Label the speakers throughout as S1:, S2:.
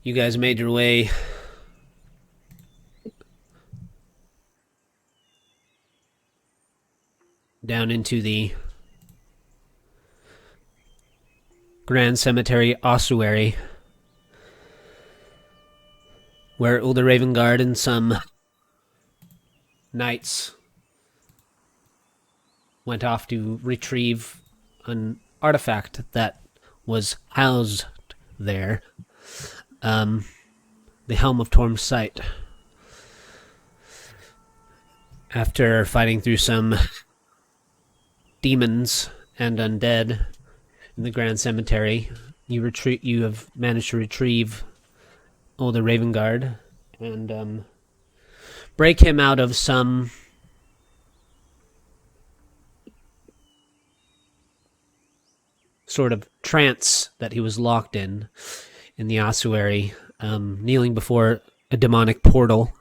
S1: You guys made your way down into the Grand Cemetery ossuary, where Ulder Ravenguard and some knights went off to retrieve an artifact that was housed there. The Helm of Torm's Sight. After fighting through some demons and undead in the Grand Cemetery, you have managed to retrieve Ulder Ravenguard and break him out of some sort of trance that he was locked in the ossuary, kneeling before a demonic portal.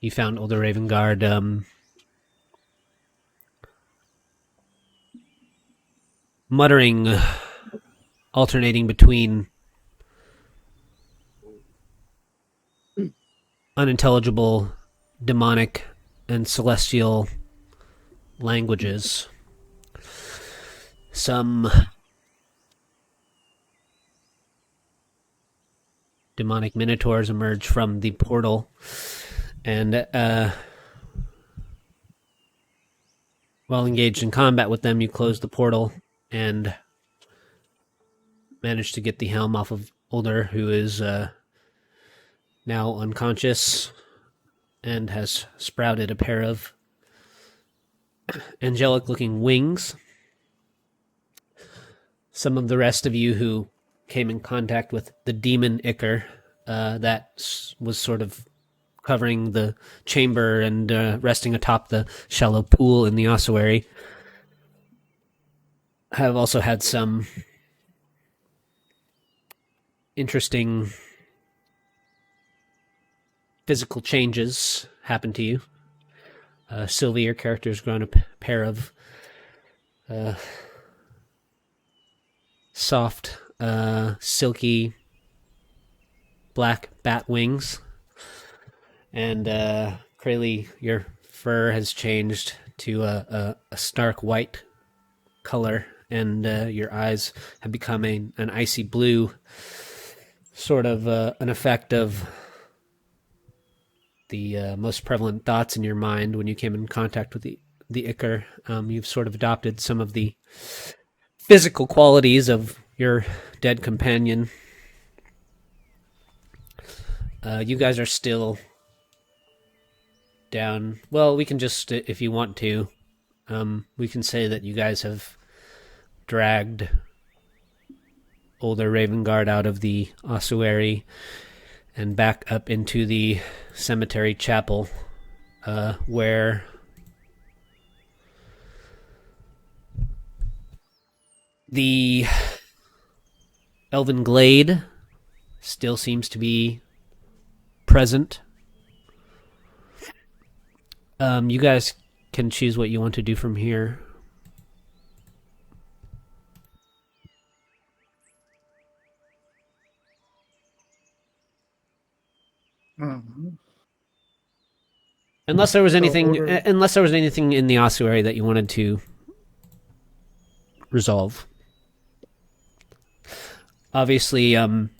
S1: You found Ulder Ravenguard muttering, alternating between unintelligible, demonic, and celestial languages. Some demonic minotaurs emerge from the portal, and while engaged in combat with them, you close the portal and manage to get the helm off of Ulder, who is now unconscious and has sprouted a pair of angelic-looking wings. Some of the rest of you who came in contact with the demon Ichor that was sort of covering the chamber and resting atop the shallow pool in the ossuary have also had some interesting physical changes happen to you. Sylvie, your character, has grown a pair of soft, silky black bat wings. And Krayley, your fur has changed to a stark white color, and your eyes have become an icy blue, sort of an effect of the most prevalent thoughts in your mind when you came in contact with the Ichor. You've sort of adopted some of the physical qualities of your dead companion. You guys are still down. Well, we can just, if you want to, we can say that you guys have dragged Ulder Ravenguard out of the ossuary and back up into the cemetery chapel, where the elven glade still seems to be present. You guys can choose what you want to do from here. Unless there was anything in the ossuary that you wanted to resolve. Obviously, in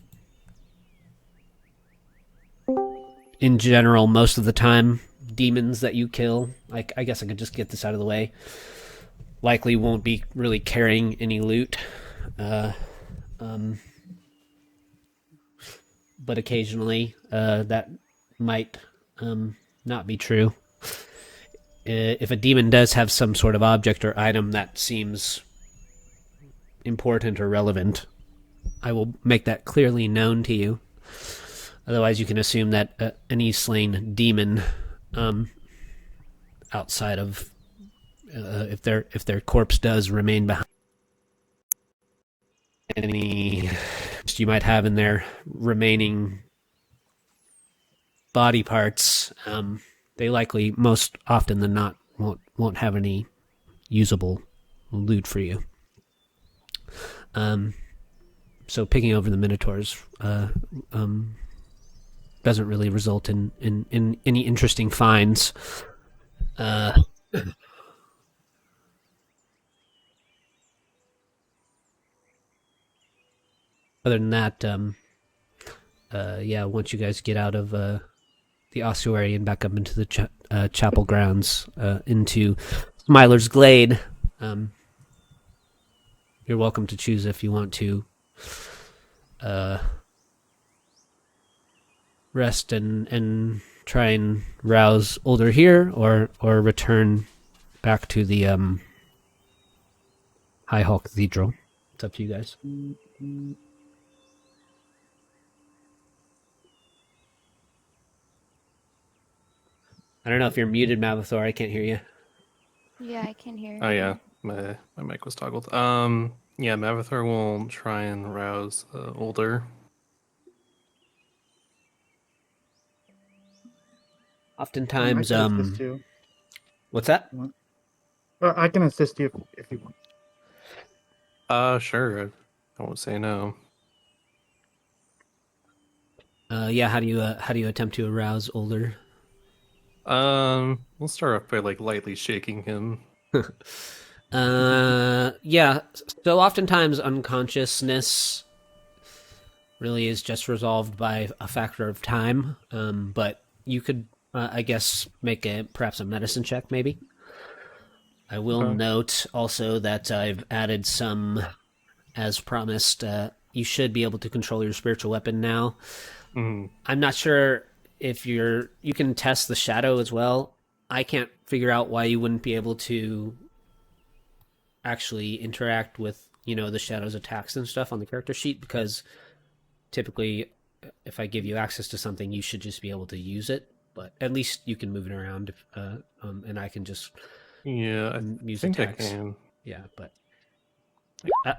S1: general, most of the time, demons that you kill, like, I guess I could just get this out of the way, likely won't be really carrying any loot. But occasionally, that might not be true. If a demon does have some sort of object or item that seems important or relevant, I will make that clearly known to you. Otherwise, you can assume that any slain demon, outside of if their corpse does remain behind, any you might have in their remaining body parts, they likely, most often than not, won't have any usable loot for you. So picking over the Minotaurs doesn't really result in any interesting finds. Other than that, once you guys get out of the ossuary and back up into the chapel grounds, into Smiler's Glade, you're welcome to choose if you want to rest and try and rouse Ulder here, or return back to the High Hall Cathedral. It's up to you guys. I don't know if you're muted, Mavathor. I can't hear you.
S2: Yeah, I can hear.
S3: Oh yeah, my mic was toggled. Yeah, Mavathor will try and rouse Ulder.
S1: Oftentimes,
S4: I can assist you.
S1: what's that?
S4: I can assist you if you want.
S3: Sure. I won't say no.
S1: How do you attempt to arouse Ulder?
S3: We'll start off by like lightly shaking him.
S1: Yeah. So oftentimes unconsciousness really is just resolved by a factor of time. But you could, I guess, make perhaps a medicine check, maybe. I will note also that I've added some, as promised. You should be able to control your spiritual weapon now.
S3: Mm-hmm.
S1: I'm not sure if you can test the shadow as well. I can't figure out why you wouldn't be able to actually interact with, the shadow's attacks and stuff on the character sheet, because typically if I give you access to something, you should just be able to use it, but at least you can move it around, and I can just use
S3: think
S1: attacks.
S3: I can.
S1: Yeah, but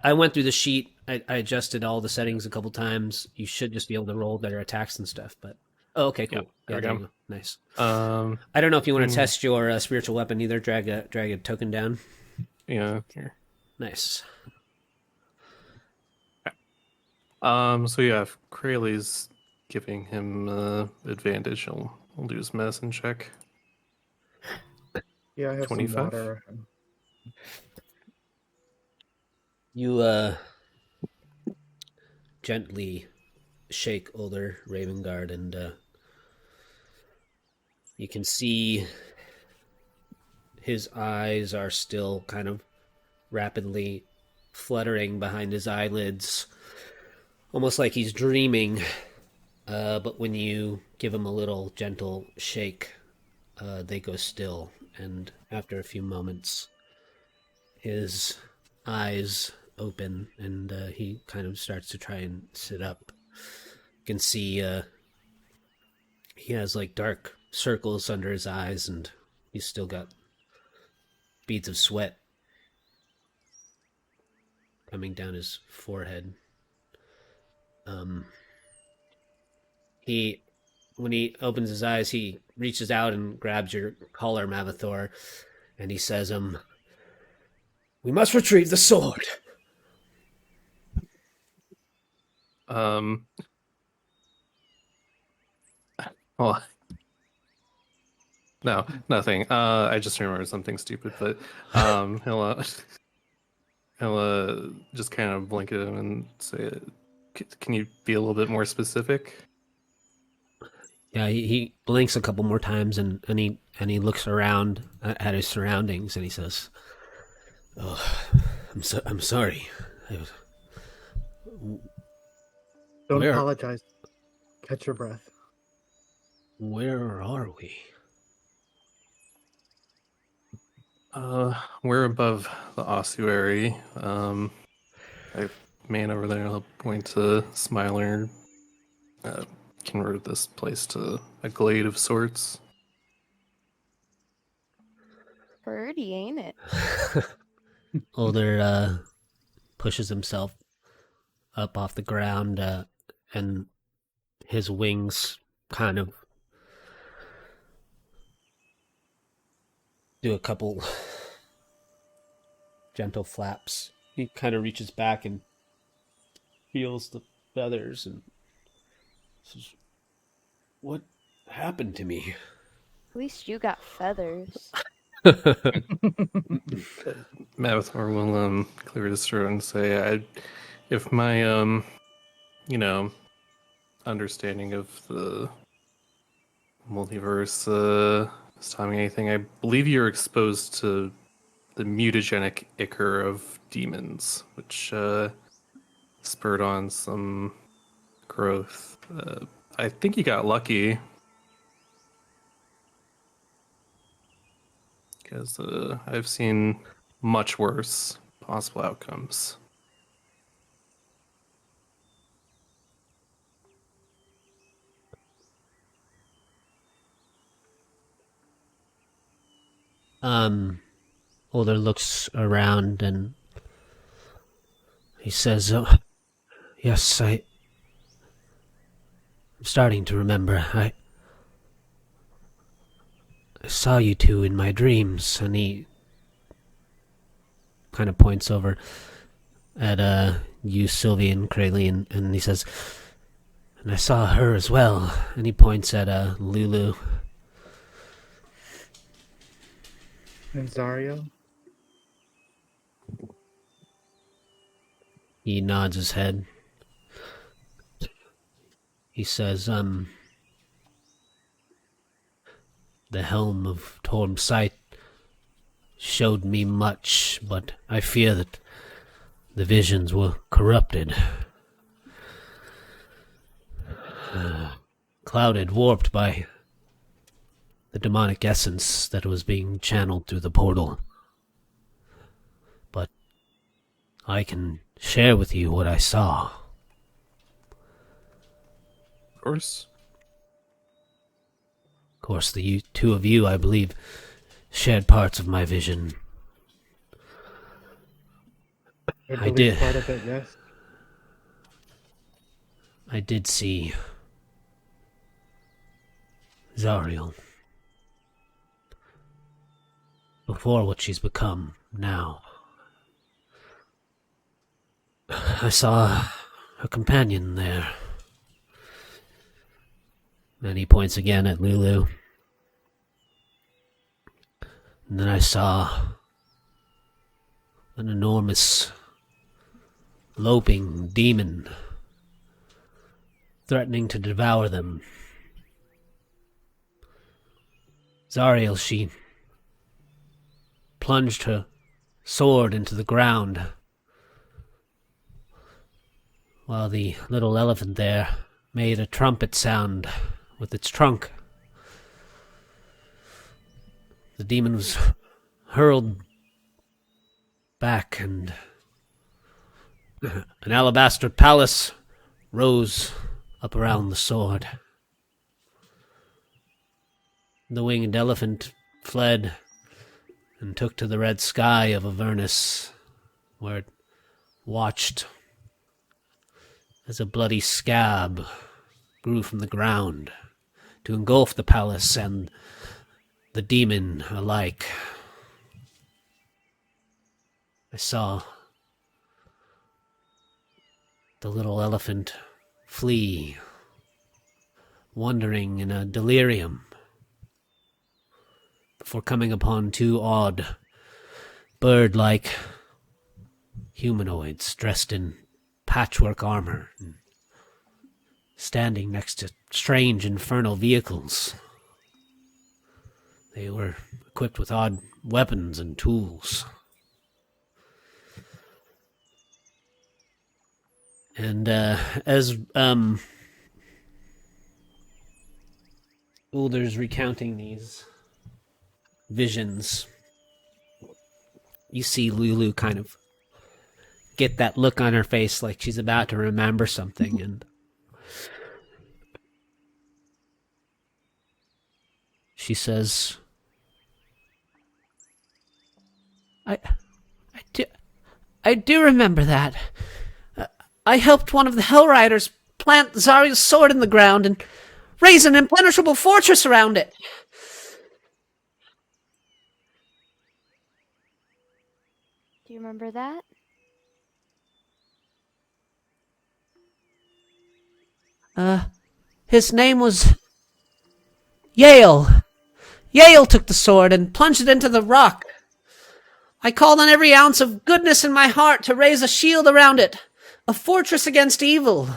S1: I went through the sheet. I adjusted all the settings a couple times. You should just be able to roll better attacks and stuff. But okay, cool.
S3: There we go.
S1: Nice.
S3: I
S1: don't know if you want to test your spiritual weapon either. Drag a token down.
S3: Yeah. Here.
S1: Nice.
S3: So yeah, if Krayley's giving him advantage, he'll do his medicine check.
S4: Yeah, I have
S3: 25?
S4: some water.
S1: You gently shake Ulder Ravenguard, and you can see his eyes are still kind of rapidly fluttering behind his eyelids, almost like he's dreaming. But when you give him a little gentle shake, they go still, and after a few moments, his eyes open, and he kind of starts to try and sit up. You can see he has like dark circles under his eyes, and he's still got beads of sweat coming down his forehead. When he opens his eyes, he reaches out and grabs your collar, Mavathor, and he says, "We must retrieve the sword."
S3: Well, no, nothing. I just remembered something stupid, but he'll just kind of blink at him and say, "Can you be a little bit more specific?"
S1: Yeah, he blinks a couple more times, and he looks around at his surroundings, and he says, "Oh, I'm sorry.
S4: Don't apologize. Catch your breath.
S1: Where are we?"
S3: We're above the ossuary. I man over there, I'll point to Smiler. Convert this place to a glade of sorts.
S2: Pretty, ain't it?
S1: Ulder pushes himself up off the ground, and his wings kind of do a couple gentle flaps. He kind of reaches back and feels the feathers and says, "What happened to me?"
S2: At least you got feathers.
S3: Mavathor will clear his throat and say, if my you know, understanding of the multiverse is telling me anything, I believe you're exposed to the mutagenic ichor of demons, which spurred on some growth. I think you got lucky because I've seen much worse possible outcomes.
S1: Ulder looks around and he says, "Oh, yes, I'm starting to remember. I saw you two in my dreams," and he kind of points over at you, Sylvie, and Crayley, and he says, "And I saw her as well," and he points at Lulu.
S4: And Zario?
S1: He nods his head. He says, "The helm of Torm Sight showed me much, but I fear that the visions were corrupted. Clouded, warped by the demonic essence that was being channeled through the portal. But I can share with you what I saw."
S3: Of course.
S1: Of course, the two of you, I believe, shared parts of my vision.
S4: I believe
S1: did.
S4: part of it, yes.
S1: I did see Zariel before what she's become now. I saw her companion there. And he points again at Lulu. And then I saw an enormous, loping demon threatening to devour them. Zariel, she plunged her sword into the ground, while the little elephant there made a trumpet sound with its trunk. The demon was hurled back, and an alabaster palace rose up around the sword. The winged elephant fled and took to the red sky of Avernus, where it watched as a bloody scab grew from the ground to engulf the palace and the demon alike. I saw the little elephant flee, wandering in a delirium, before coming upon two odd, bird-like humanoids dressed in patchwork armor, and standing next to strange infernal vehicles. They were equipped with odd weapons and tools. And as Ulder's recounting these visions, you see Lulu kind of get that look on her face like she's about to remember something, and she says, I do remember that. I helped one of the Hell Riders plant Zariel's sword in the ground and raise an impenetrable fortress around it.
S2: Do you remember that?
S1: His name was Yale. Yale took the sword and plunged it into the rock. I called on every ounce of goodness in my heart to raise a shield around it, a fortress against evil.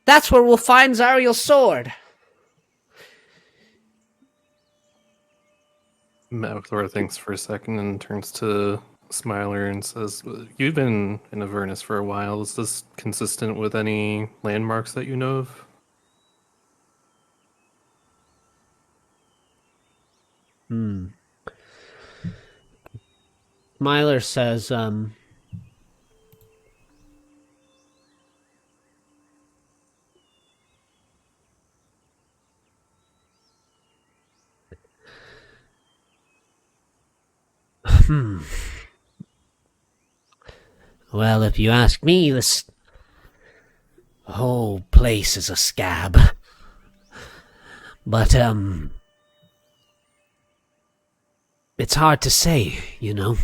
S1: That's where we'll find Zariel's sword.
S3: Malthor thinks for a second and turns to Smiler and says, "You've been in Avernus for a while. Is this consistent with any landmarks that you know of?"
S1: Myler says, well, if you ask me, this whole place is a scab. But, it's hard to say, you know.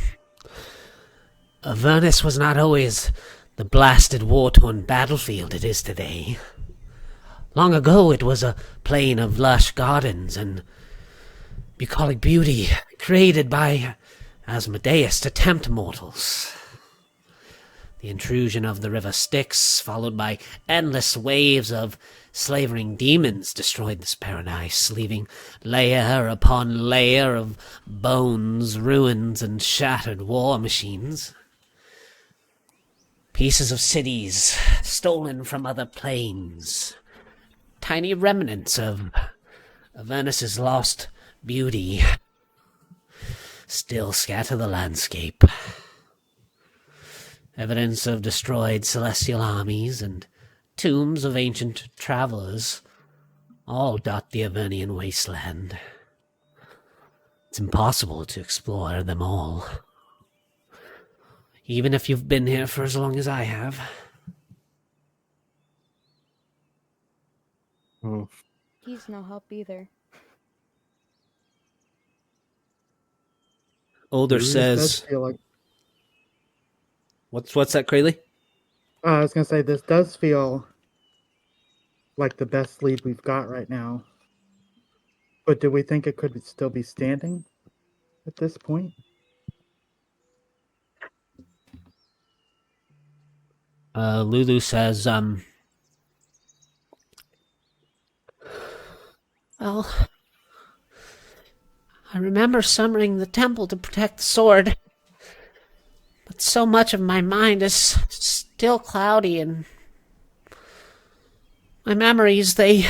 S1: Avernus was not always the blasted war-torn battlefield it is today. Long ago it was a plain of lush gardens and bucolic beauty created by Asmodeus to tempt mortals. The intrusion of the river Styx, followed by endless waves of slavering demons, destroyed this paradise, leaving layer upon layer of bones, ruins, and shattered war machines. Pieces of cities stolen from other planes. Tiny remnants of Avernus's lost beauty still scatter the landscape. Evidence of destroyed celestial armies and tombs of ancient travelers all dot the Avernian wasteland. It's impossible to explore them all, even if you've been here for as long as I have.
S2: He's no help either.
S1: Ulder
S4: This
S1: says,
S4: does feel like,
S1: what's that, Krayley?
S4: I was gonna say this does feel like the best lead we've got right now. But do we think it could still be standing at this point?
S1: Lulu says, well, I remember summoning the temple to protect the sword, but so much of my mind is still cloudy, and my memories, they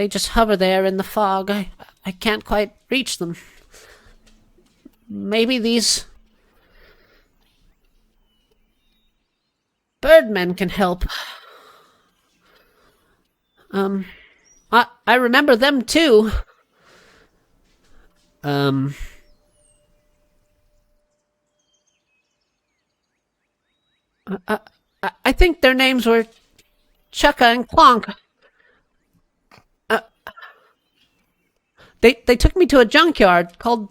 S1: just hover there in the fog. I can't quite reach them. Maybe these birdmen can help. I remember them too. I think their names were Chukka and Clonk. They took me to a junkyard called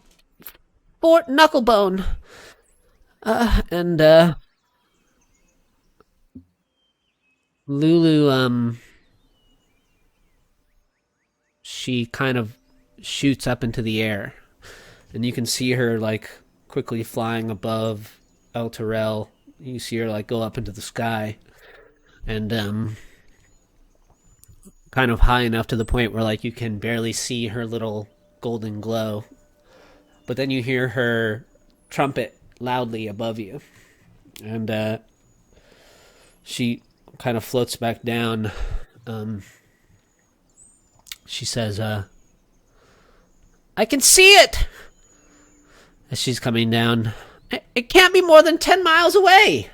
S1: Fort Knucklebone. Lulu, she kind of shoots up into the air, and you can see her, like, quickly flying above El Terrell. You see her, like, go up into the sky, and, kind of high enough to the point where, like, you can barely see her little golden glow. But then you hear her trumpet loudly above you, and, she kind of floats back down. She says, I can see it! As she's coming down. It can't be more than 10 miles away!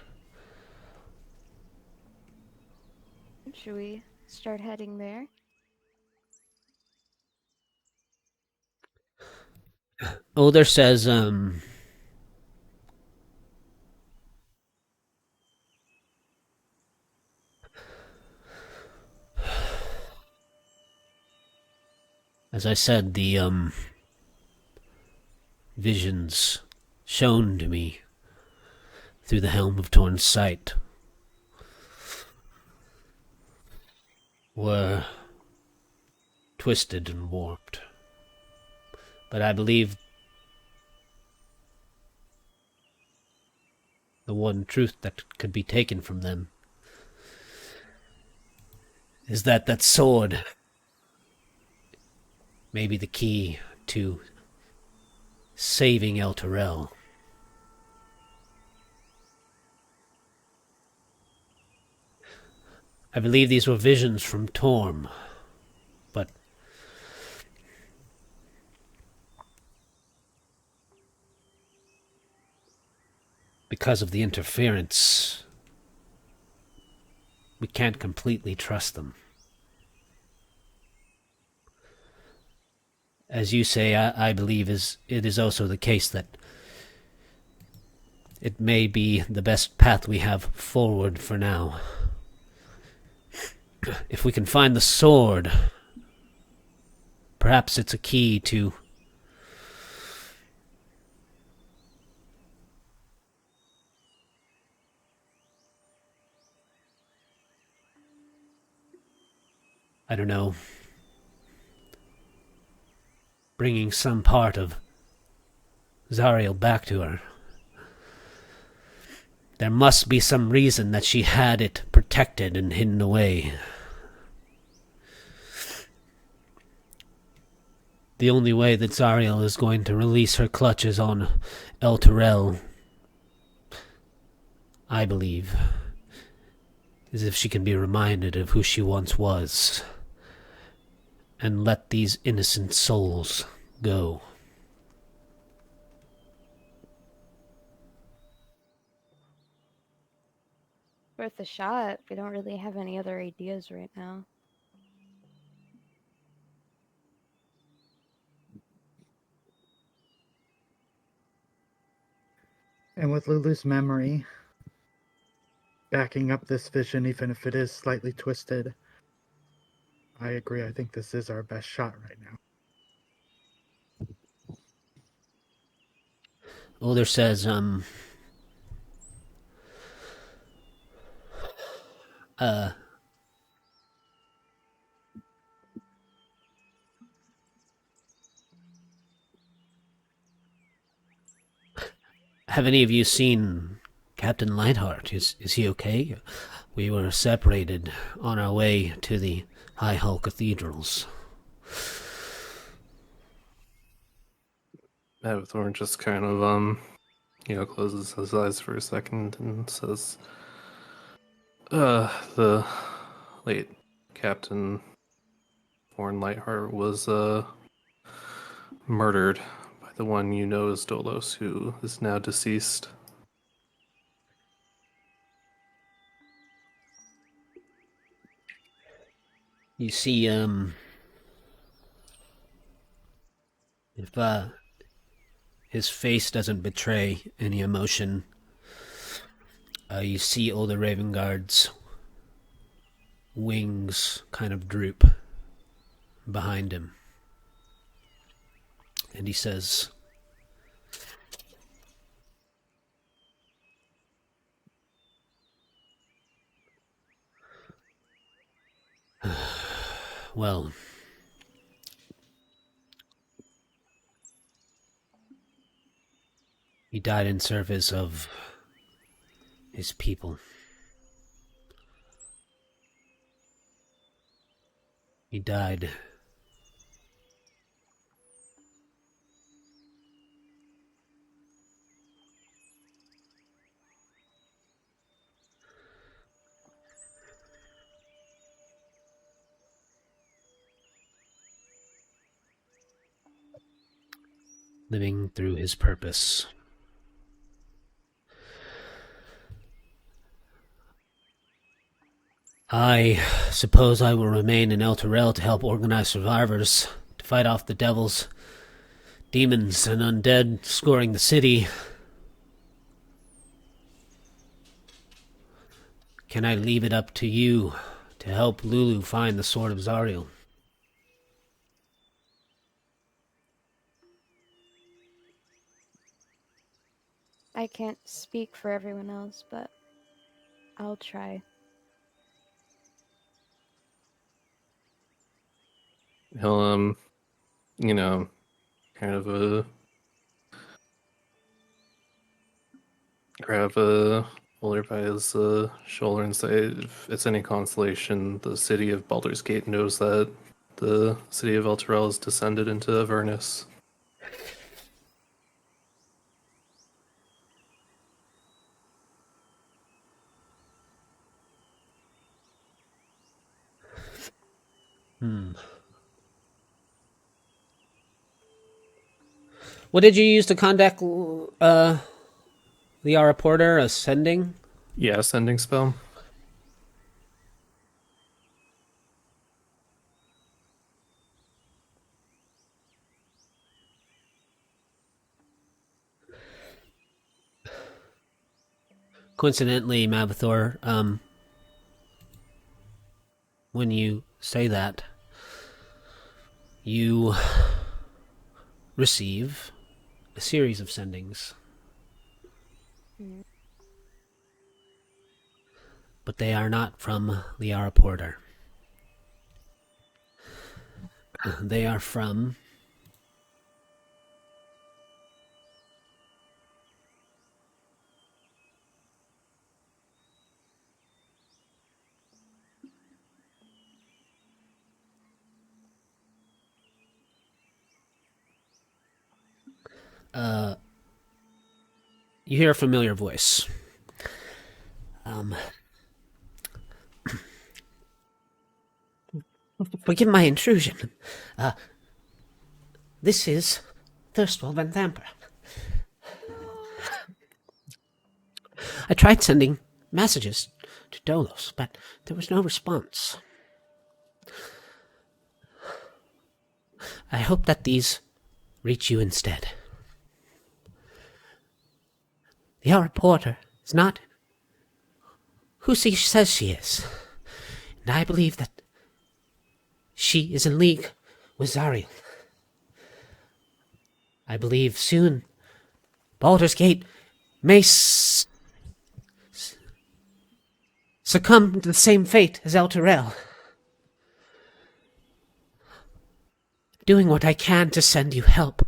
S2: Should we start heading there?
S1: Ulder says, as I said, the visions shown to me through the Helm of Torn's sight were twisted and warped. But I believe the one truth that could be taken from them is that that sword may be the key to saving El Terrell. I believe these were visions from Torm, but because of the interference, we can't completely trust them. As you say, I believe it is also the case that it may be the best path we have forward for now. If we can find the sword, perhaps it's a key to I don't know, bringing some part of Zariel back to her. There must be some reason that she had it protected and hidden away. The only way that Zariel is going to release her clutches on El Terrell, I believe, is if she can be reminded of who she once was and let these innocent souls go.
S2: Worth a shot. We don't really have any other ideas right now.
S4: And with Lulu's memory backing up this vision, even if it is slightly twisted, I agree. I think this is our best shot right now.
S1: Ulder says, have any of you seen Captain Lightheart? Is he okay? We were separated on our way to the High Hull Cathedrals.
S3: Thorn just kind of, closes his eyes for a second and says, the late Captain Thorn Lightheart was, murdered by the one you know as Dolos, who is now deceased.
S1: You see, if his face doesn't betray any emotion, you see Ulder Ravenguard's wings kind of droop behind him. And he says, well, he died in service of his people. He died living through his purpose. I suppose I will remain in El Terrell to help organize survivors, to fight off the devils, demons, and undead scoring the city. Can I leave it up to you to help Lulu find the Sword of Zariel?
S2: can't speak for everyone else, but I'll try.
S3: He'll you know, kind of grab Ulder by his shoulder and say, if it's any consolation, the city of Baldur's Gate knows that the city of Elturel has descended into Avernus.
S1: What did you use to contact the Yara Porter? Ascending?
S3: Yeah, sending spell.
S1: Coincidentally, Mabithor, when you say that, you receive a series of sendings.
S2: Mm.
S1: But they are not from Liara Porter. They are from you hear a familiar voice. Forgive my intrusion. This is Thirstwell Van Thamper. I tried sending messages to Dolos, but there was no response. I hope that these reach you instead. The Yara Porter is not who she says she is, and I believe that she is in league with Zariel. I believe soon Baldur's Gate may succumb to the same fate as Elturel. Doing what I can to send you help,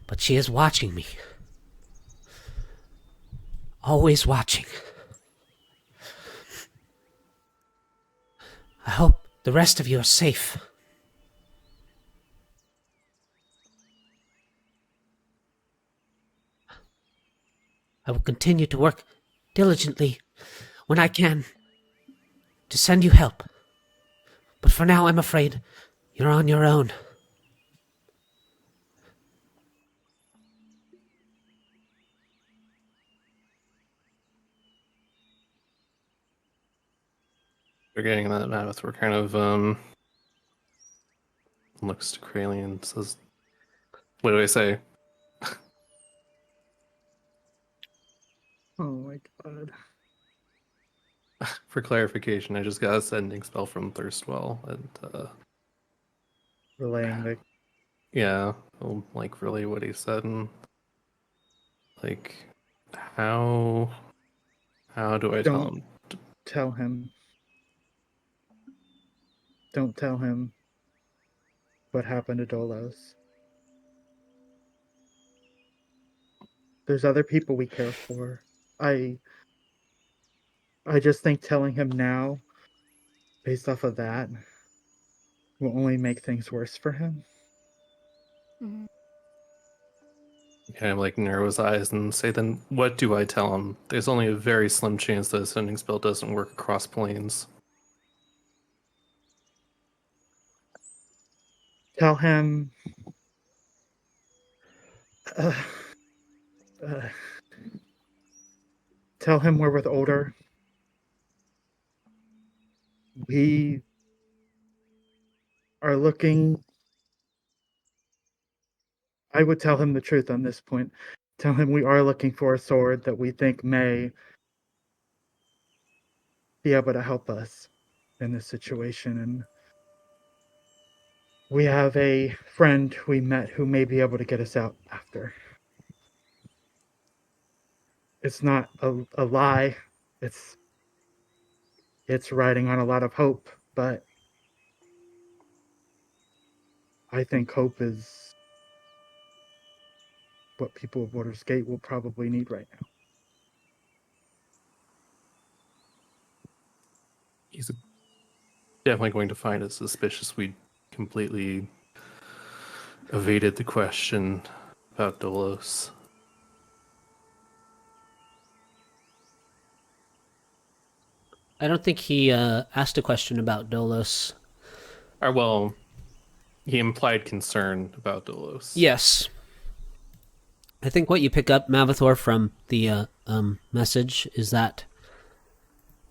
S1: but she is watching me. Always watching. I hope the rest of you are safe. I will continue to work diligently when I can to send you help. But for now, I'm afraid you're on your own.
S3: They're getting that Mammoth. We're kind of looks to Krayley and says, "What do I say?"
S4: Oh my god.
S3: For clarification, I just got a sending spell from Thirstwell, and
S4: Relaying the
S3: yeah, I'll like relay what he said and like how do I tell
S4: Don't
S3: him?
S4: tell him. Don't tell him what happened to Dolos. There's other people we care for. I just think telling him now, based off of that, will only make things worse for him.
S2: Mhm.
S3: Kind of like narrow his eyes and say, "Then what do I tell him?" There's only a very slim chance that a sending spell doesn't work across planes.
S4: Tell him. Uh, uh, Tell him we're with Ulder. We are looking. I would tell him the truth on this point. Tell him we are looking for a sword that we think may be able to help us in this situation. And we have a friend we met who may be able to get us out after. it's not a lie. It's riding on a lot of hope, but I think hope is what people of Baldur's Gate will probably need right now.
S3: He's definitely going to find it suspicious we completely evaded the question about Dolos.
S1: I don't think he asked a question about Dolos.
S3: Well, he implied concern about Dolos.
S1: Yes. I think what you pick up, Mavathor, from the message is that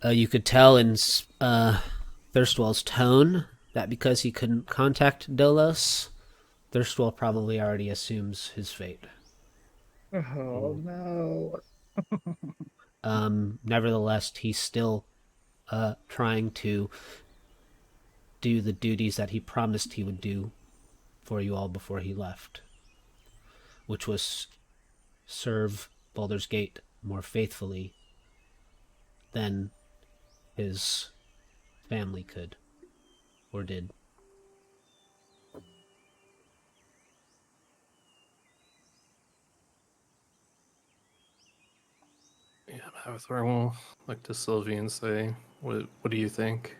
S1: you could tell in Thirstwell's tone that because he couldn't contact Dolos, Thirstwell probably already assumes his fate.
S4: Oh no.
S1: Nevertheless, he's still trying to do the duties that he promised he would do for you all before he left, which was serve Baldur's Gate more faithfully than his family could or did.
S3: Yeah, Mavathor will look to Sylvie and say, what do you think?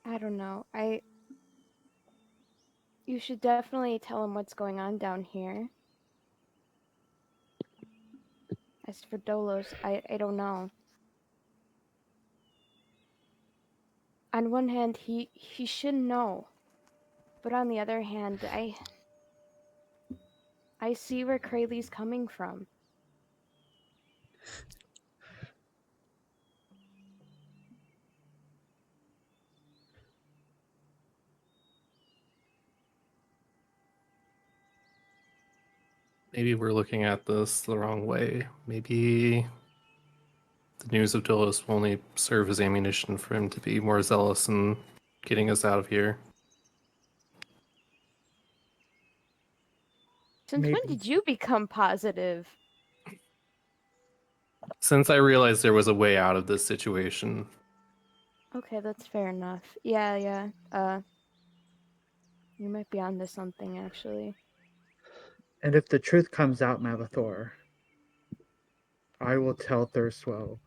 S2: I don't know. You should definitely tell him what's going on down here. As for Dolos, I don't know. On one hand, he should know. But on the other hand, I see where Krayley's coming from.
S3: Maybe we're looking at this the wrong way. Maybe the news of Dolos will only serve as ammunition for him to be more zealous in getting us out of here.
S2: Since when
S4: Maybe.
S2: did you become positive?
S3: Since I realized there was a way out of this situation,
S2: Okay, that's fair enough. Yeah. You might be onto something, actually.
S4: And if the truth comes out, Mavathor, I will tell Thirstwell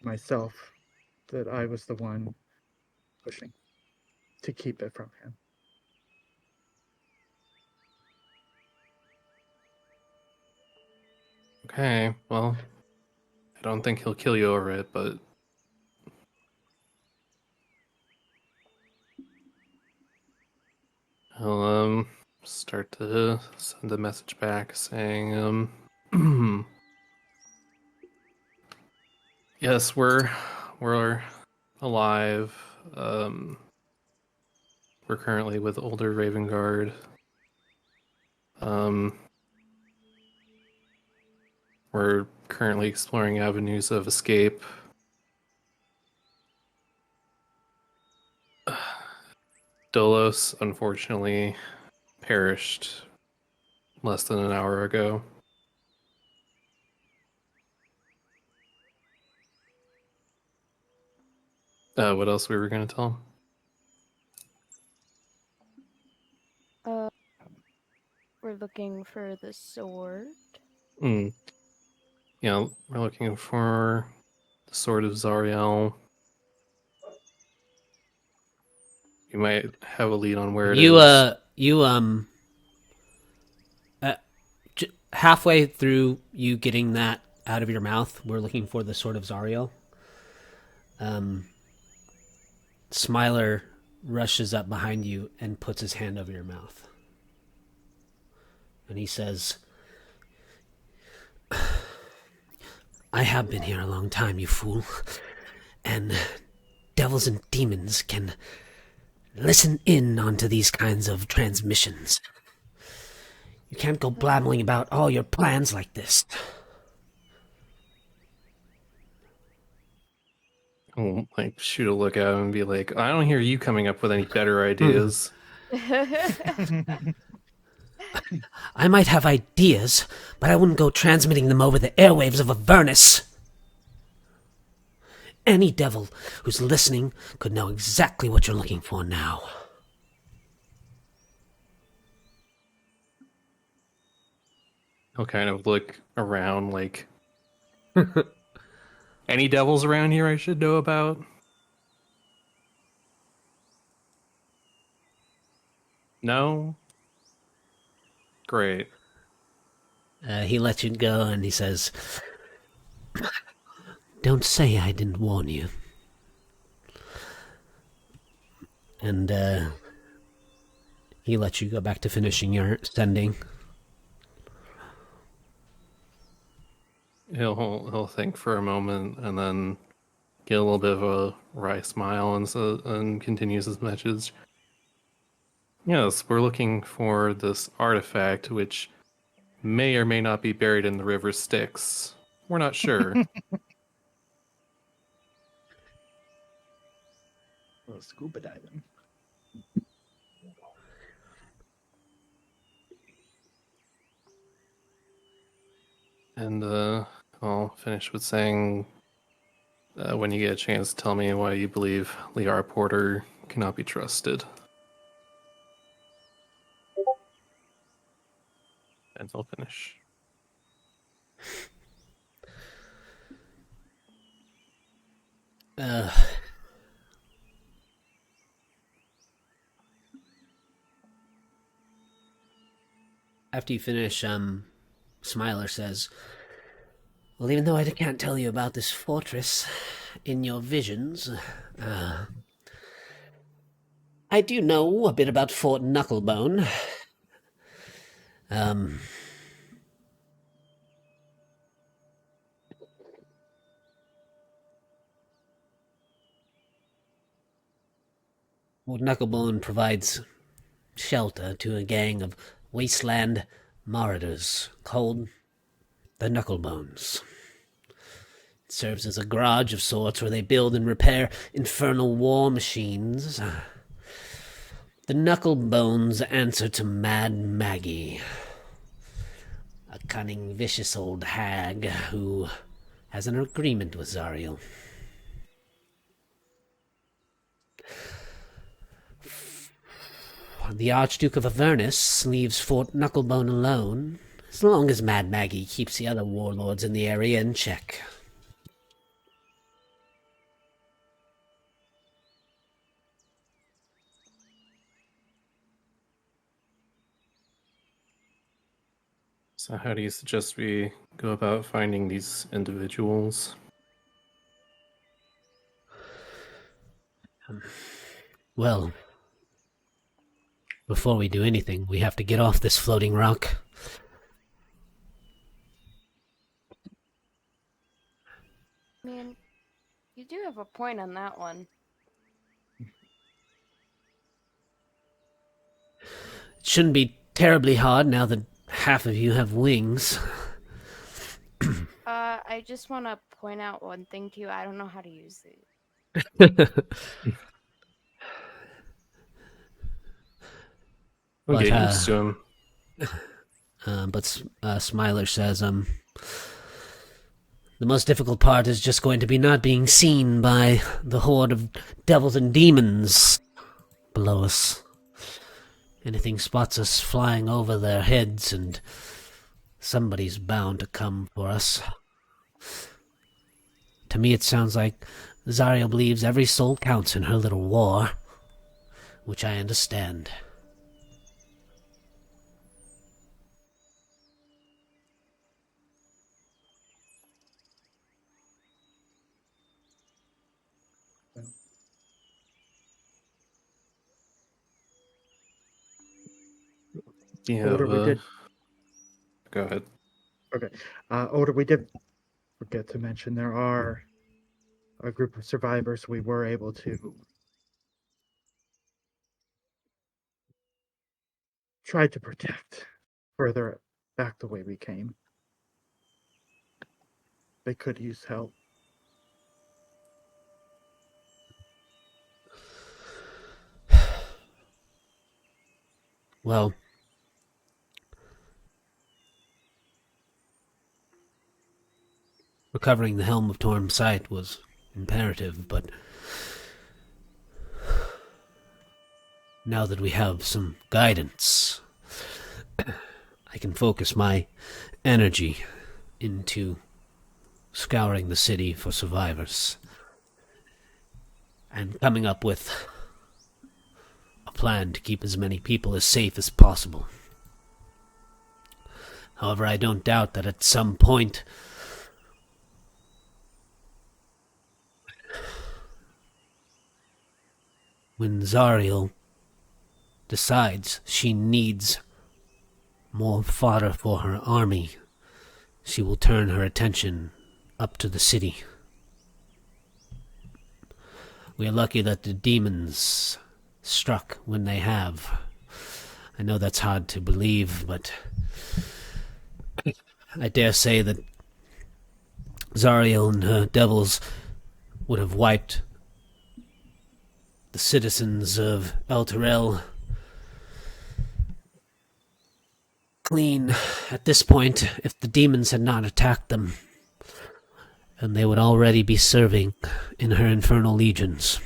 S4: myself that I was the one pushing to keep it from him.
S3: okay, well, I don't think he'll kill you over it, but he'll start to send a message back saying yes, we're alive. We're currently with Ulder Ravenguard. We're currently exploring avenues of escape. Dolos, unfortunately, perished less than an hour ago. What else we were going to tell him?
S2: We're looking for the sword.
S3: Yeah, we're looking for the Sword of Zariel. You might have a lead on where it is.
S1: Halfway through you getting that out of your mouth, we're looking for the Sword of Zariel. Smiler rushes up behind you and puts his hand over your mouth. And he says, I have been here a long time, you fool. And devils and demons can listen in onto these kinds of transmissions. You can't go blabbling about all your plans like this.
S3: I'll shoot a look at him and be like, I don't hear you coming up with any better ideas.
S1: I might have ideas, but I wouldn't go transmitting them over the airwaves of Avernus. Any devil who's listening could know exactly what you're looking for now.
S3: He'll kind of look around like, any devils around here I should know about? No? Great.
S1: He lets you go and he says, "Don't say I didn't warn you." And he lets you go back to finishing your sending.
S3: He'll think for a moment and then get a little bit of a wry smile and continues his message. Yes, we're looking for this artifact which may or may not be buried in the river Styx. We're not sure.
S4: Well, scuba diving.
S3: And I'll finish with saying, when you get a chance, tell me why you believe Liara Porter cannot be trusted. And I'll finish.
S1: After you finish, Smiler says, "Well, even though I can't tell you about this fortress in your visions, I do know a bit about Fort Knucklebone. Fort Knucklebone provides shelter to a gang of wasteland marauders called the Knucklebones. It serves as a garage of sorts where they build and repair infernal war machines. The Knucklebones answer to Mad Maggie, a cunning, vicious old hag who has an agreement with Zariel. The Archduke of Avernus leaves Fort Knucklebone alone, as long as Mad Maggie keeps the other warlords in the area in check."
S3: So how do you suggest we go about finding these individuals?
S1: Well, before we do anything, we have to get off this floating rock.
S2: Man, you do have a point on that one.
S1: It shouldn't be terribly hard now that half of you have wings.
S2: I just want to point out one thing to you. I don't know how to use these.
S3: We'll
S1: But,
S3: get used to him.
S1: But Smiler says, the most difficult part is just going to be not being seen by the horde of devils and demons below us. Anything spots us flying over their heads, and somebody's bound to come for us. To me, it sounds like Zariel believes every soul counts in her little war, which I understand.
S3: Do you
S4: Older,
S3: have,
S4: we did.
S3: Go ahead.
S4: Okay. Older, we did forget to mention there are a group of survivors we were able to try to protect further back the way we came. They could use help.
S1: Well, recovering the Helm of Torm site was imperative, but now that we have some guidance, I can focus my energy into scouring the city for survivors and coming up with a plan to keep as many people as safe as possible. However, I don't doubt that at some point when Zariel decides she needs more fodder for her army, she will turn her attention up to the city. We are lucky that the demons struck when they have. I know that's hard to believe, but I dare say that Zariel and her devils would have wiped the citizens of El Terrell clean at this point if the demons had not attacked them, and they would already be serving in her infernal legions.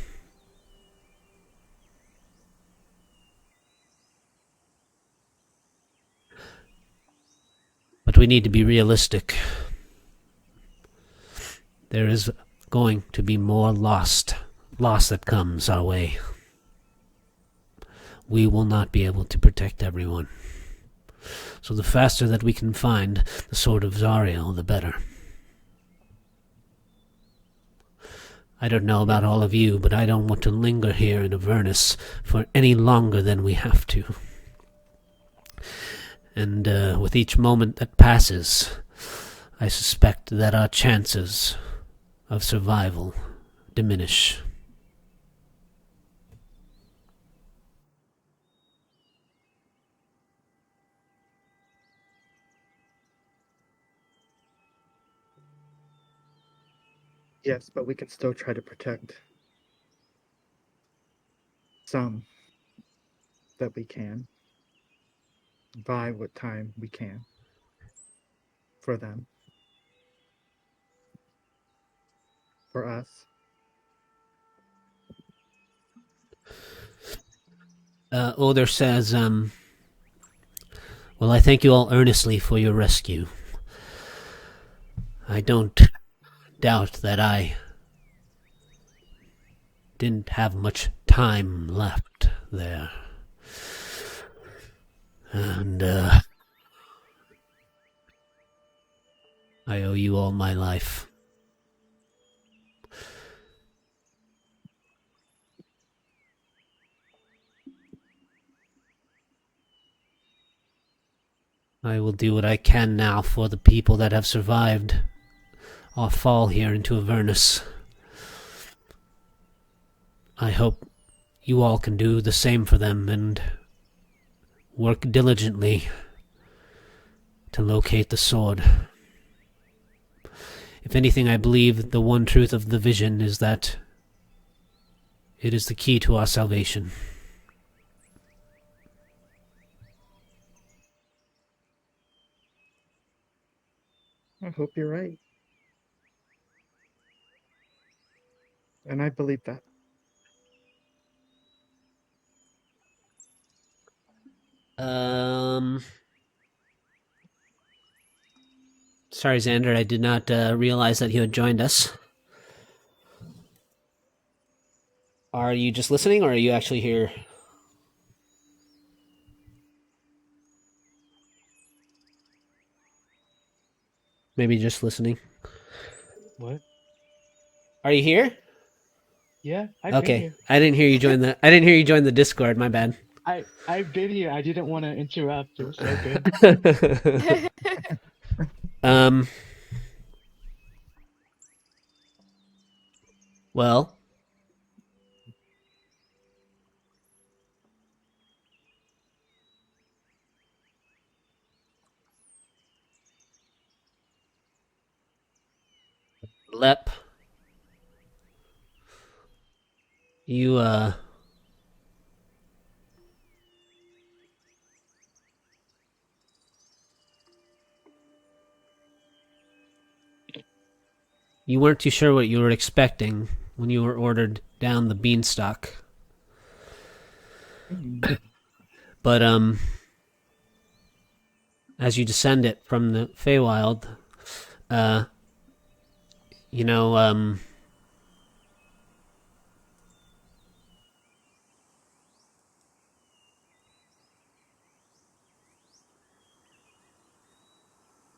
S1: But we need to be realistic. There is going to be more loss that comes our way. We will not be able to protect everyone. So the faster that we can find the Sword of Zariel, the better. I don't know about all of you, but I don't want to linger here in Avernus for any longer than we have to. And with each moment that passes, I suspect that our chances of survival diminish.
S4: Yes, but we can still try to protect some that we can. Buy what time we can for them. For us.
S1: Ulder says, well, I thank you all earnestly for your rescue. I don't doubt that I didn't have much time left there. And, I owe you all my life. I will do what I can now for the people that have survived our fall here into Avernus. I hope you all can do the same for them and work diligently to locate the sword. If anything, I believe the one truth of the vision is that it is the key to our salvation.
S4: I hope you're right. And I believe that.
S1: Sorry, Xander, I did not realize that you had joined us. Are you just listening, or are you actually here? Maybe just listening.
S5: What?
S1: Are you here?
S5: Yeah, I've
S1: Okay,
S5: been here.
S1: I didn't hear you join the. I didn't hear you join the Discord. My bad.
S5: I've been here. I didn't want to interrupt. It was so good.
S1: Well, Lep, you You weren't too sure what you were expecting when you were ordered down the beanstalk. But, as you descend it from the Feywild, you know,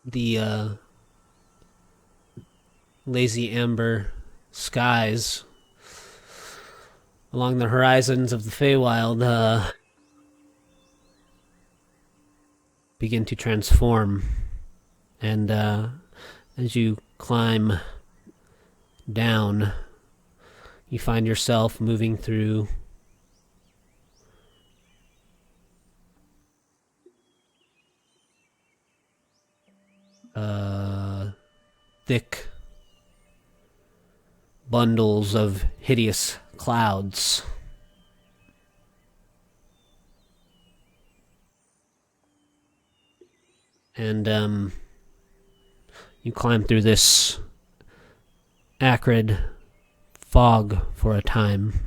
S1: the lazy amber skies along the horizons of the Feywild begin to transform, and as you climb down, you find yourself moving through thick bundles of hideous clouds. And you climb through this acrid fog for a time.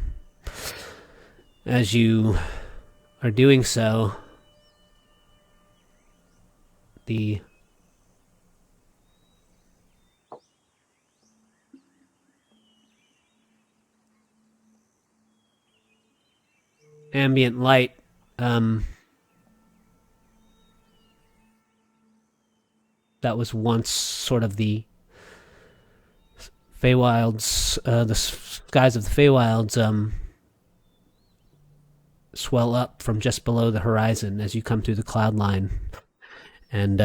S1: As you are doing so, the ambient light that was once sort of the Feywilds, the skies of the Feywilds, swell up from just below the horizon as you come through the cloud line. And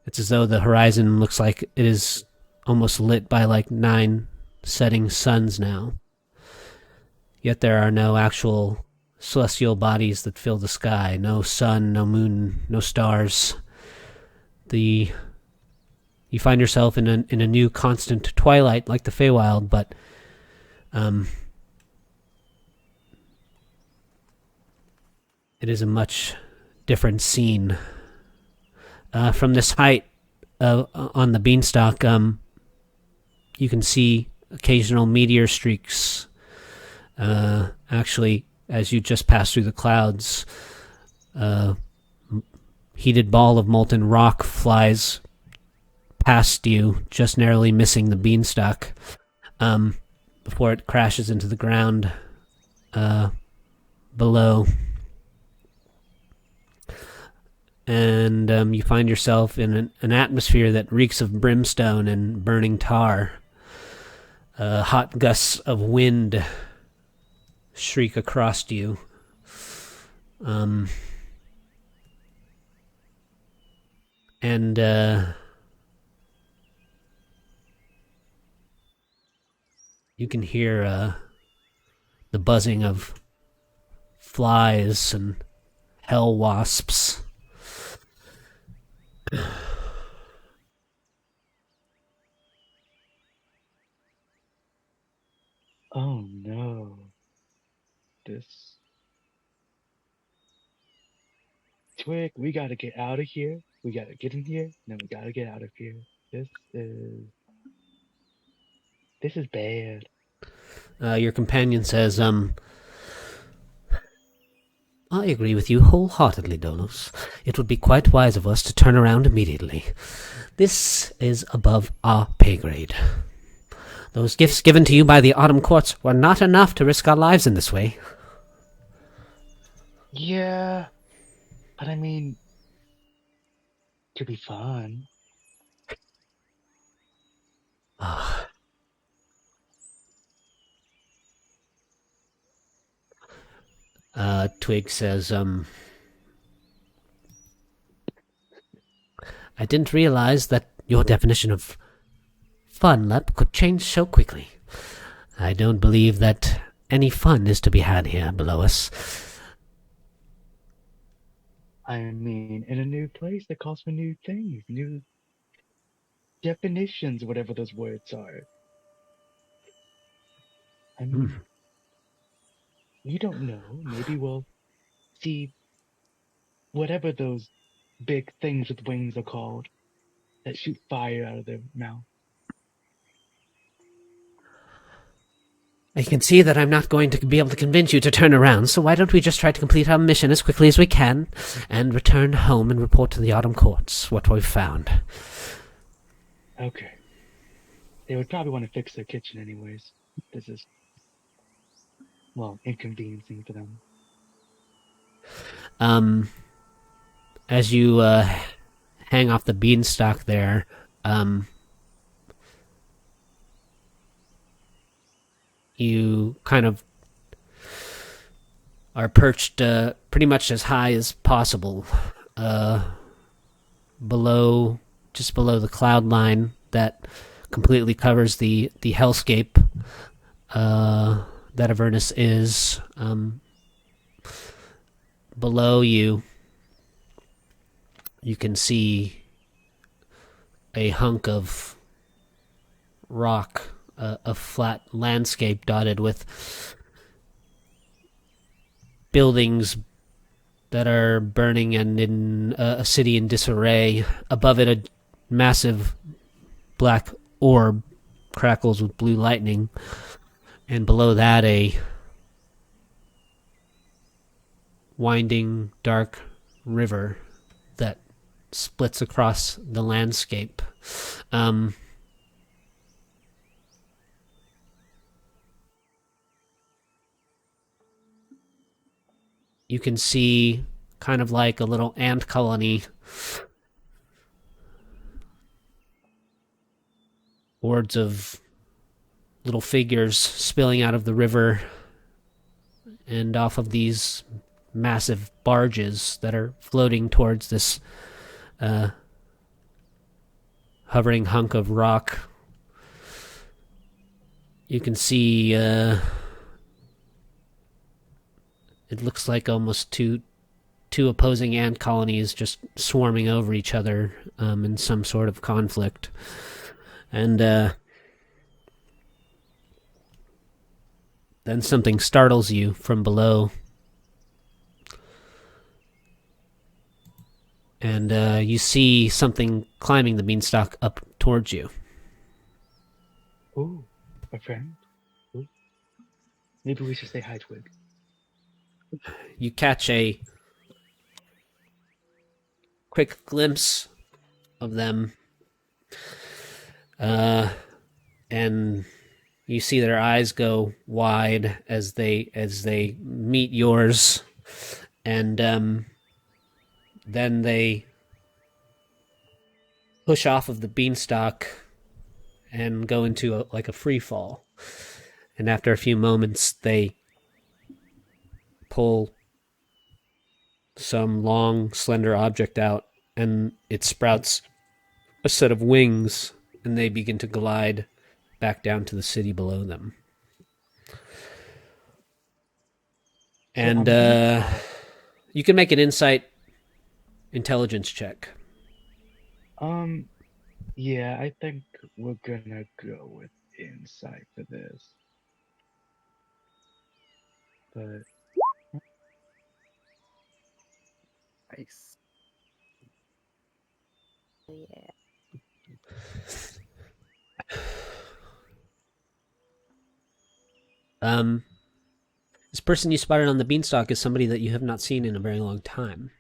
S1: it's as though the horizon looks like it is almost lit by like 9 setting suns now. Yet there are no actual celestial bodies that fill the sky. No sun, no moon, no stars. You find yourself in a new constant twilight like the Feywild, but it is a much different scene. From this height on the beanstalk, you can see occasional meteor streaks. Actually, as you just pass through the clouds, heated ball of molten rock flies past you, just narrowly missing the beanstalk before it crashes into the ground below. And you find yourself in an atmosphere that reeks of brimstone and burning tar. Hot gusts of wind shriek across you. And you can hear the buzzing of flies and hell wasps.
S5: Oh no. This. Twig, we gotta get out of here. We gotta get in here, then we gotta get out of here. This is bad.
S1: Your companion says, I agree with you wholeheartedly, Dolos. It would be quite wise of us to turn around immediately. This is above our pay grade. Those gifts given to you by the Autumn Courts were not enough to risk our lives in this way.
S5: Yeah, but I mean, it could be fun.
S1: Twig says, I didn't realize that your definition of fun, Lep, could change so quickly. I don't believe that any fun is to be had here below us.
S5: I mean, in a new place that calls for new things, new definitions, whatever those words are. I mean, you don't know. Maybe we'll see whatever those big things with wings are called. that shoot fire out of their mouth.
S1: I can see that I'm not going to be able to convince you to turn around, so why don't we just try to complete our mission as quickly as we can and return home and report to the Autumn Courts what we've found.
S5: Okay. They would probably want to fix their kitchen anyways. This is, well, inconveniencing for them.
S1: As you hang off the beanstalk there, you kind of are perched pretty much as high as possible, just below the cloud line that completely covers the hellscape that Avernus is. Below you, you can see a hunk of rock, a flat landscape dotted with buildings that are burning and in a city in disarray. Above it, a massive black orb crackles with blue lightning, and below that, a winding, dark river that splits across the landscape. You can see kind of like a little ant colony, hordes of little figures spilling out of the river and off of these massive barges that are floating towards this hovering hunk of rock. You can see it looks like almost two opposing ant colonies just swarming over each other in some sort of conflict. And then something startles you from below. And you see something climbing the beanstalk up towards you.
S5: Ooh, a friend? Ooh. Maybe we should say hi, Twig.
S1: You catch a quick glimpse of them, and you see their eyes go wide as they meet yours, and then they push off of the beanstalk and go into a free fall. And after a few moments, they pull some long, slender object out, and it sprouts a set of wings, and they begin to glide back down to the city below them. And you can make an insight intelligence check.
S5: Yeah, I think we're gonna go with insight for this. But
S4: Nice.
S2: Yeah.
S1: This person you spotted on the beanstalk is somebody that you have not seen in a very long time.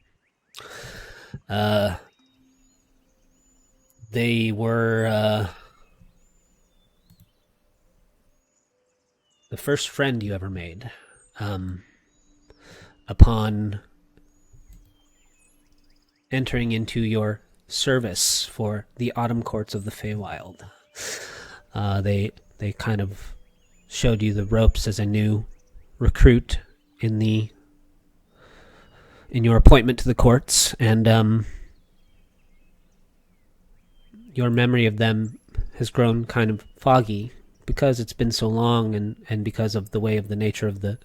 S1: They were the first friend you ever made upon entering into your service for the Autumn Courts of the Feywild. They kind of showed you the ropes as a new recruit in your appointment to the courts, and your memory of them has grown kind of foggy because it's been so long, and because of the way of the nature of the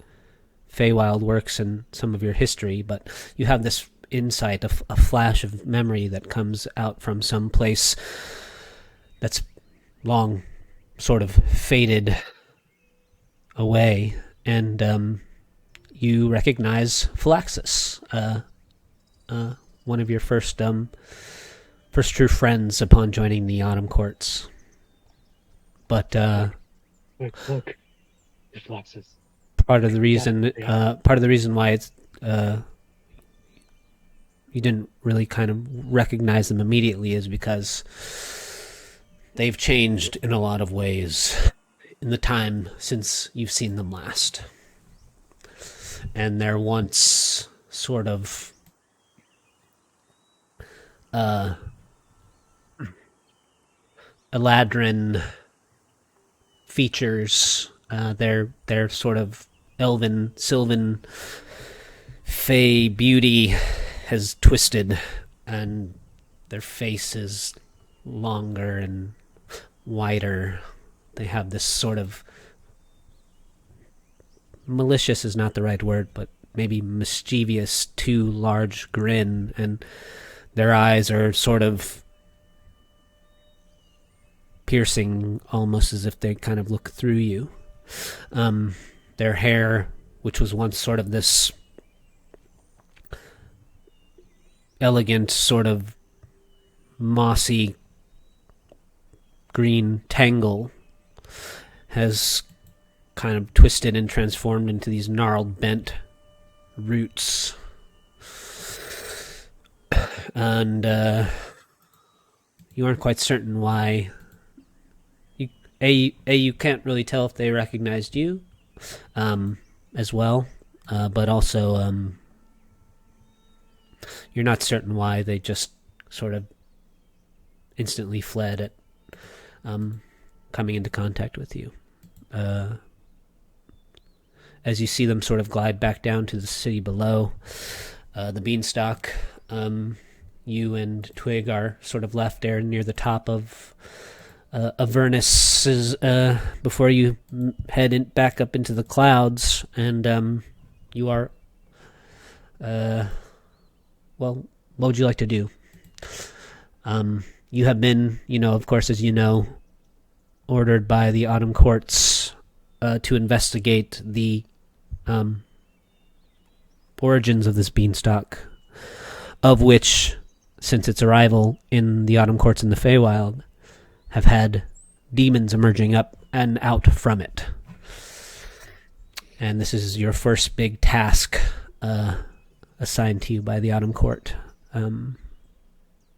S1: Feywild works and some of your history. But you have this insight, a flash of memory that comes out from some place that's long sort of faded away, and you recognize Phylaxis, one of your first first true friends upon joining the Autumn Courts. But
S5: Look, it flaxes.
S1: part of the reason why it's you didn't really kind of recognize them immediately is because they've changed in a lot of ways in the time since you've seen them last. And they're once sort of Eladrin features. Their sort of elven, sylvan, fey beauty has twisted, and their face is longer and wider. They have this sort of malicious is not the right word, but maybe mischievous, too large grin, and their eyes are sort of piercing, almost as if they kind of look through you. Their hair, which was once sort of this elegant, sort of mossy green tangle, has kind of twisted and transformed into these gnarled, bent roots. And you aren't quite certain why. You can't really tell if they recognized you as well, but also you're not certain why they just sort of instantly fled at coming into contact with you. As you see them sort of glide back down to the city below, the beanstalk, you and Twig are sort of left there near the top of Avernus before you head back up into the clouds, and you are well, what would you like to do? You have been, of course, as you know, ordered by the Autumn Courts to investigate the origins of this beanstalk, of which, since its arrival in the Autumn Courts in the Feywild, have had demons emerging up and out from it. And this is your first big task assigned to you by the Autumn Court.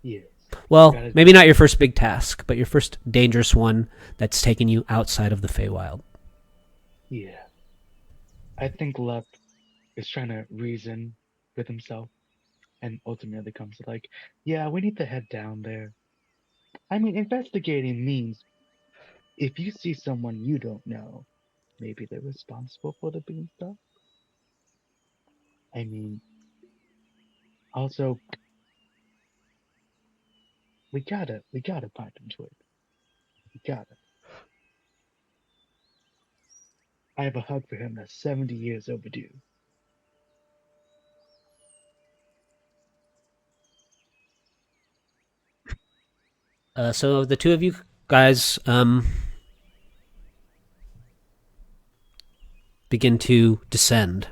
S5: Yes.
S1: Well, maybe not your first big task, but your first dangerous one that's taken you outside of the Feywild.
S5: Yeah. I think Lep is trying to reason with himself and ultimately comes to yeah, we need to head down there. I mean, investigating means if you see someone you don't know, maybe they're responsible for the beanstalk. I mean, also, we gotta find him, Twig. We gotta. I have a hug for him that's 70 years overdue.
S1: So the two of you guys begin to descend.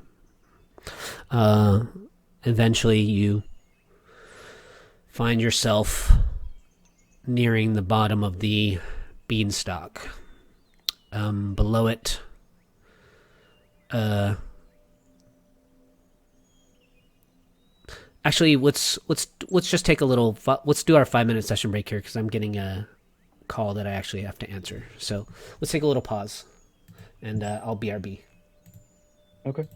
S1: Eventually you find yourself nearing the bottom of the beanstalk. Below it, actually, let's just take a little. Let's do our 5-minute session break here because I'm getting a call that I actually have to answer. So let's take a little pause, and I'll BRB.
S5: Okay.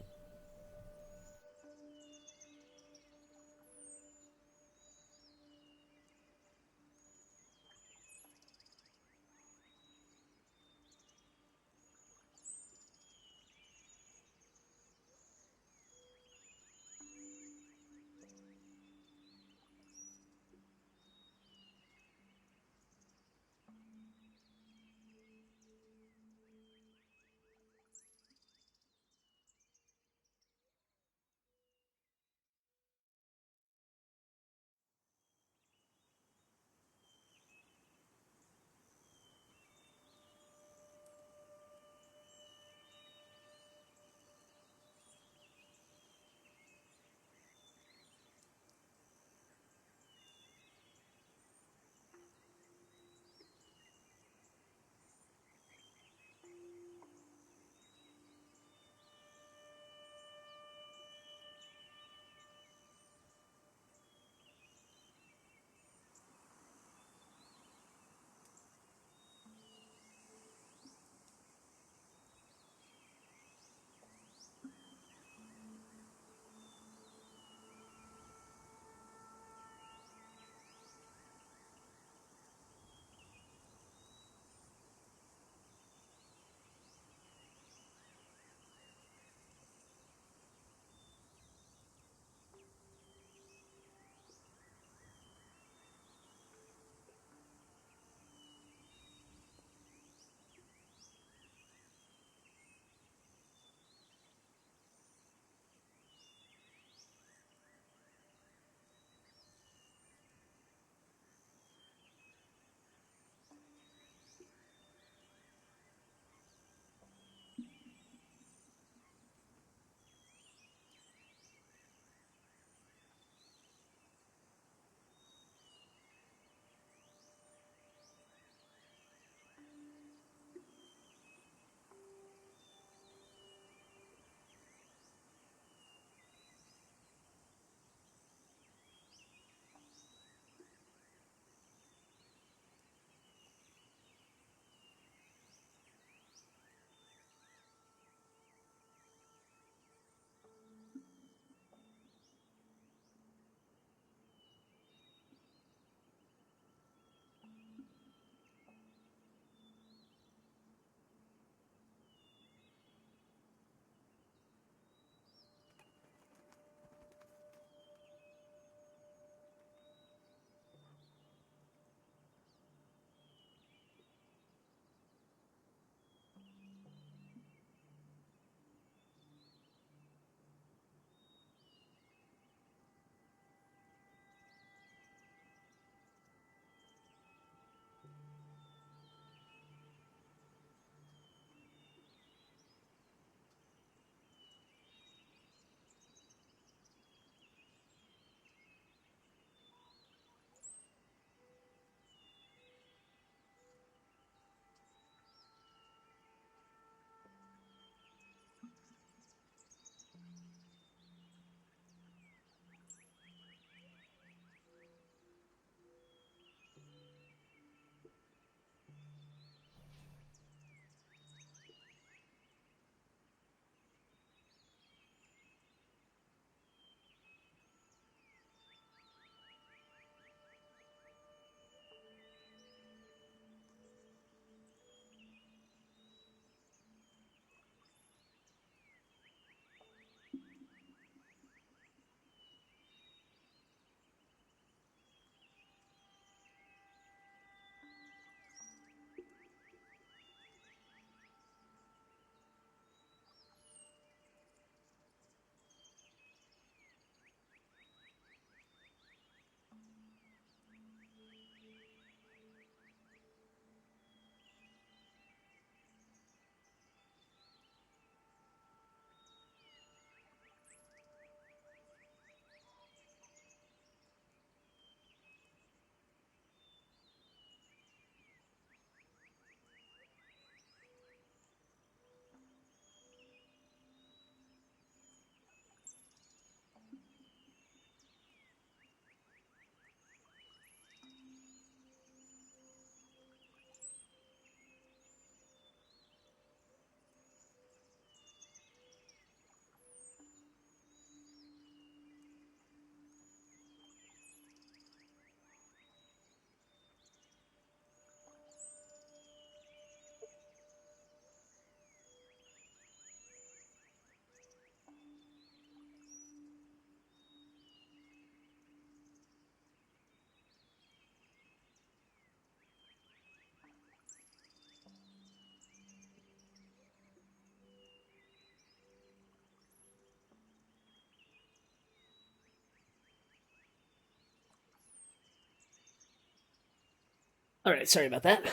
S1: All right, sorry about that.